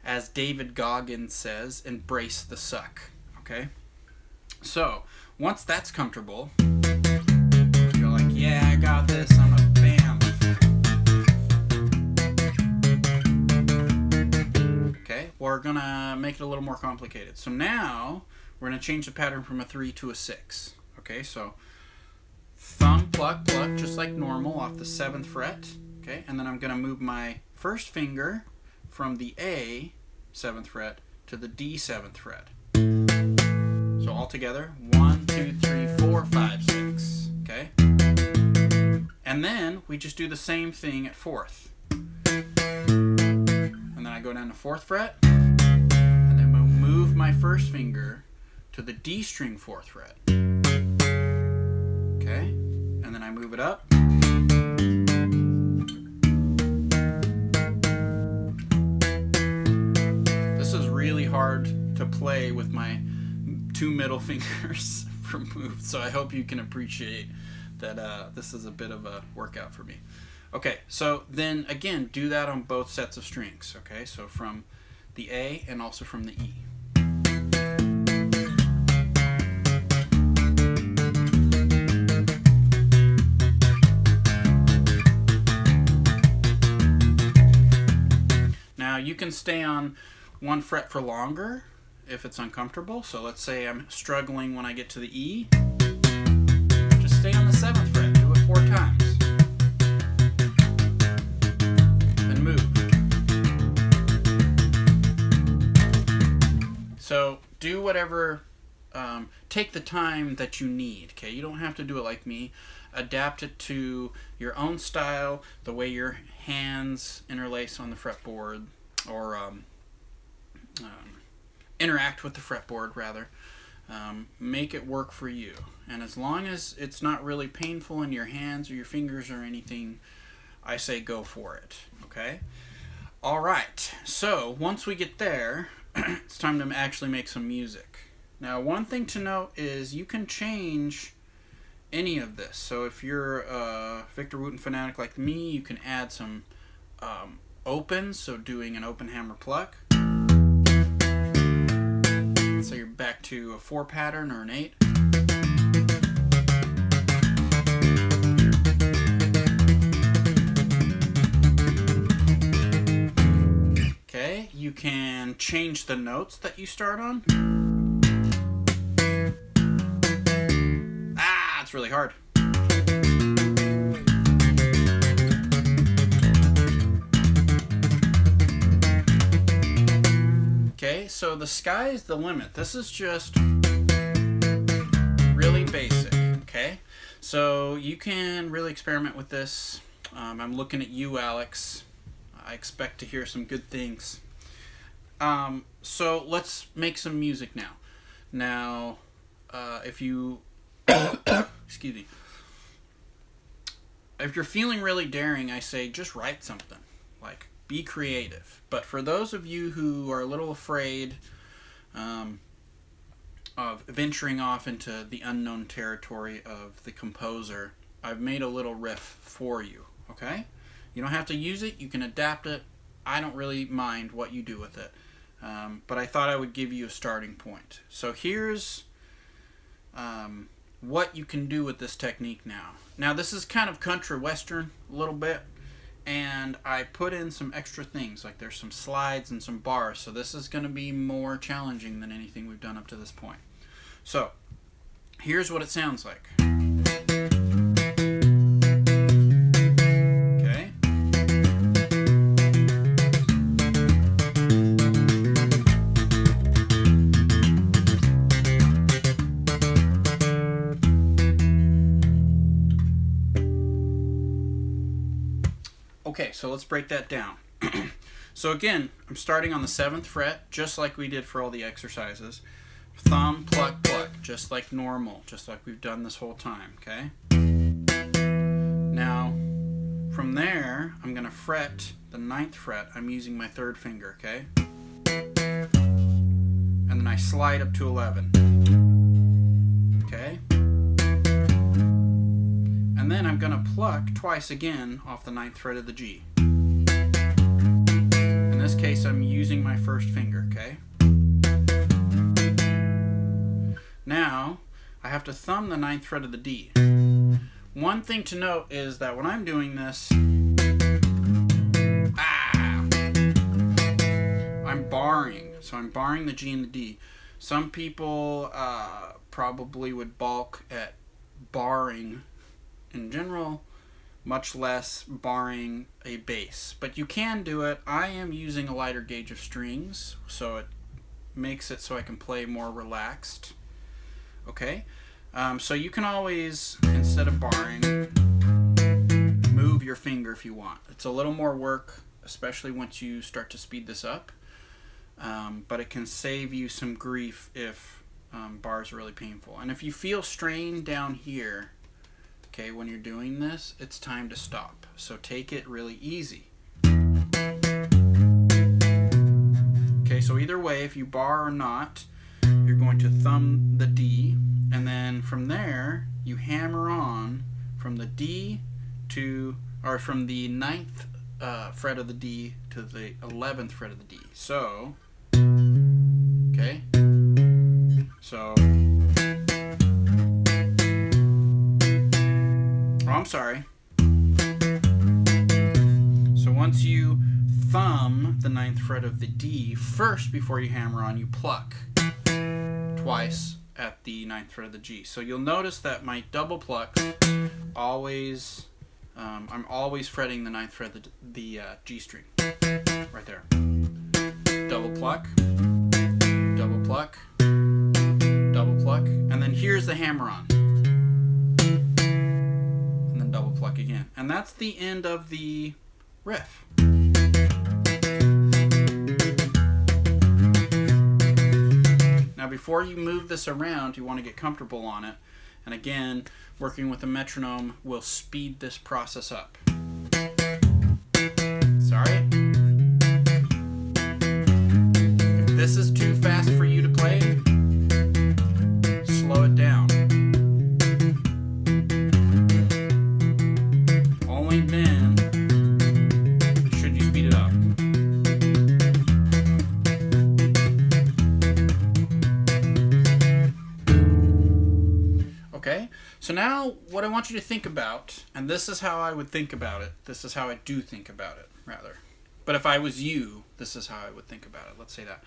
as David Goggins says, embrace the suck. Okay? So, once that's comfortable, you're like, yeah, I got this, I'm a bam. Okay, we're gonna make it a little more complicated. So now, we're gonna change the pattern from a 3 to a 6. Okay, so thumb, pluck, pluck, just like normal off the 7th fret. Okay, and then I'm gonna move my first finger from the A 7th fret to the D 7th fret. So all together, 1, 2, 3, 4, 5, 6. Okay? And then we just do the same thing at 4th. And then I go down to 4th fret, and then we'll move my first finger to the D string 4th fret. Okay? And then I move it up. Really hard to play with my 2 middle fingers removed, so I hope you can appreciate that this is a bit of a workout for me. Okay, so then again, do that on both sets of strings. Okay, so from the A and also from the E. Now you can stay on 1 fret for longer if it's uncomfortable. So let's say I'm struggling when I get to the E. Just stay on the 7th fret. Do it 4 times. Then move. So do whatever, take the time that you need. Okay, you don't have to do it like me. Adapt it to your own style, the way your hands interlace on the fretboard, or interact with the fretboard rather. Make it work for you, and as long as it's not really painful in your hands or your fingers or anything, I say go for it. Okay, all right, so once we get there, it's time to actually make some music. Now, one thing to note is you can change any of this. So if you're a Victor Wooten fanatic like me, you can add some opens, so doing an open hammer pluck. So you're back to a 4 pattern or an 8. Okay, you can change the notes that you start on. Ah, it's really hard. Okay, so the sky is the limit. This is just really basic, okay? So you can really experiment with this. I'm looking at you, Alex. I expect to hear some good things. So let's make some music now. Now, if you, excuse me, if you're feeling really daring, I say just write something. Like, be creative. But for those of you who are a little afraid of venturing off into the unknown territory of the composer, I've made a little riff for you, okay? You don't have to use it. You can adapt it. I don't really mind what you do with it. But I thought I would give you a starting point. So here's what you can do with this technique now. Now, this is kind of country western a little bit, and I put in some extra things, like there's some slides and some bars, so this is going to be more challenging than anything we've done up to this point. So here's what it sounds like. Okay. Okay, so let's break that down. So again, I'm starting on the 7th fret, just like we did for all the exercises. Thumb, pluck, pluck, just like normal, just like we've done this whole time, okay? Now, from there, I'm going to fret the 9th fret. I'm using my 3rd finger, okay? And then I slide up to 11, okay? And then I'm going to pluck twice again off the 9th fret of the G. And this this case, I'm using my first finger, okay? Now, I have to thumb the 9th fret of the D. One thing to note is that when I'm doing this, I'm barring. So I'm barring the G and the D. Some people probably would balk at barring in general, much less barring a bass. But you can do it. I am using a lighter gauge of strings, so it makes it so I can play more relaxed. Okay? So you can always, instead of barring, move your finger if you want. It's a little more work, especially once you start to speed this up. But it can save you some grief if bars are really painful. And if you feel strain down here, okay, when you're doing this, it's time to stop. So take it really easy. Okay, so either way, if you bar or not, you're going to thumb the D, and then from there, you hammer on from the D to, or from the 9th fret of the D to the 11th fret of the D. So, okay, so, oh, I'm sorry. So once you thumb the 9th fret of the D first before you hammer on, you pluck twice at the 9th fret of the G. So you'll notice that my double pluck always, I'm always fretting the 9th fret of the G string. Right there. Double pluck, double pluck, double pluck, and then here's the hammer on. And then double pluck again. And that's the end of the riff. Now before you move this around, you want to get comfortable on it. And again, working with a metronome will speed this process up. Sorry? If this is too fast for you to play, slow it down. Only then should you speed it up. Okay, so now what I want you to think about, and this is how I would think about it, this is how I do think about it, rather. But if I was you, this is how I would think about it, let's say that,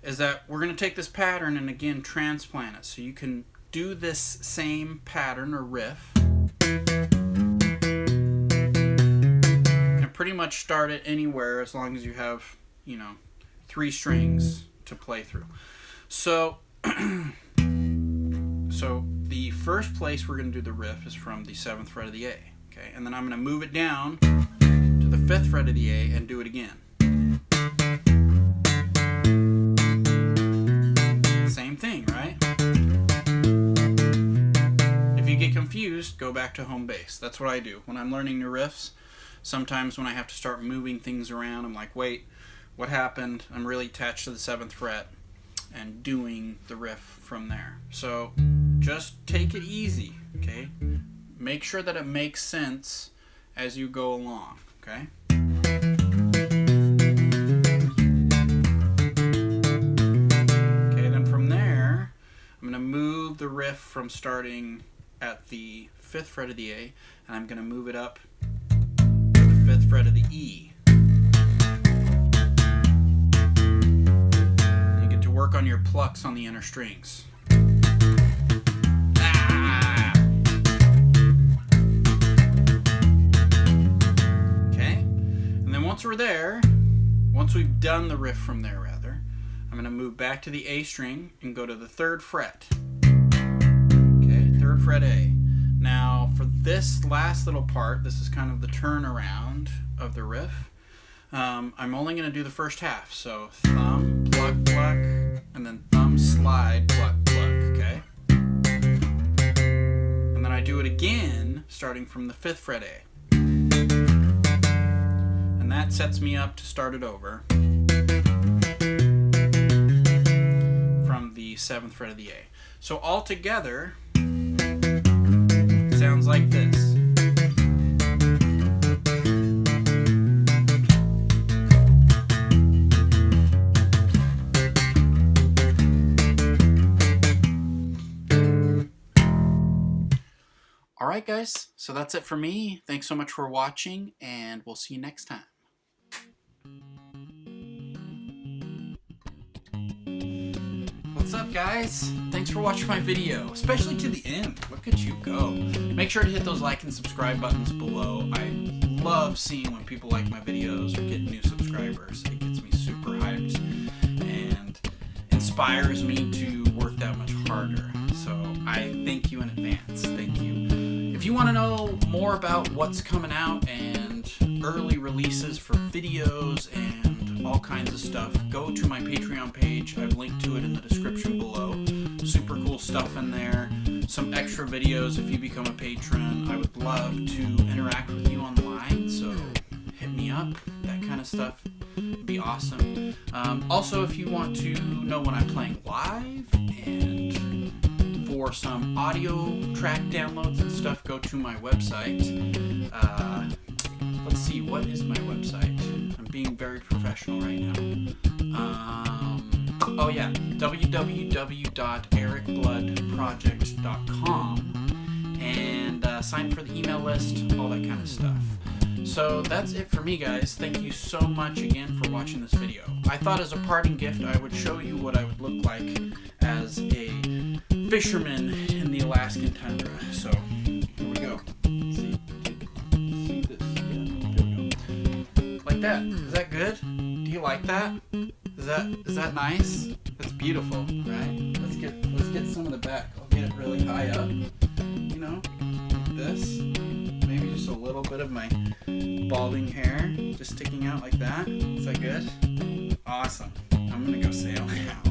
is that we're going to take this pattern and again transplant it. So you can do this same pattern or riff and pretty much start it anywhere as long as you have, 3 strings to play through. So, the first place we're going to do the riff is from the 7th fret of the A, okay? And then I'm going to move it down to the 5th fret of the A and do it again. Same thing, right? If you get confused, go back to home base. That's what I do. When I'm learning new riffs, sometimes when I have to start moving things around, I'm like, wait, what happened? I'm really attached to the 7th fret and doing the riff from there. So just take it easy, okay? Make sure that it makes sense as you go along, okay? Okay, then from there, I'm going to move the riff from starting at the 5th fret of the A, and I'm going to move it up to the 5th fret of the E. You get to work on your plucks on the inner strings. Once we're there, once we've done the riff from there, rather, I'm going to move back to the A string and go to the 3rd fret. Okay, 3rd fret A. Now, for this last little part, this is kind of the turnaround of the riff. I'm only going to do the first half. So thumb, pluck, pluck, and then thumb, slide, pluck, pluck, okay? And then I do it again, starting from the 5th fret A. That sets me up to start it over from the 7th fret of the A. So all together, it sounds like this. Alright guys, so that's it for me. Thanks so much for watching, and we'll see you next time. What's up guys? Thanks for watching my video, especially to the end. Look at you go. Make sure to hit those like and subscribe buttons below. I love seeing when people like my videos or get new subscribers. It gets me super hyped and inspires me to work that much harder. So I thank you in advance. Thank you. If you want to know more about what's coming out and early releases for videos and all kinds of stuff, go to my Patreon page. I've linked to it in the description below. Super cool stuff in there. Some extra videos if you become a patron. I would love to interact with you online, so hit me up. That kind of stuff would be awesome. Also, if you want to know when I'm playing live and for some audio track downloads and stuff, go to my website. Let's see, what is my website? I'm being very professional right now. Oh yeah, www.ericbloodproject.com, and sign for the email list, all that kind of stuff. So that's it for me guys. Thank you so much again for watching this video. I thought as a parting gift I would show you what I would look like as a fisherman in the Alaskan tundra. So here we go. See this? Yeah, here we go. Like that. Is that good? Do you like that? Is that nice? That's beautiful, right? Let's get some of the back. I'll get it really high up. You know, like this. Maybe just a little bit of my balding hair just sticking out like that. Is that good? Awesome. I'm gonna go sail now.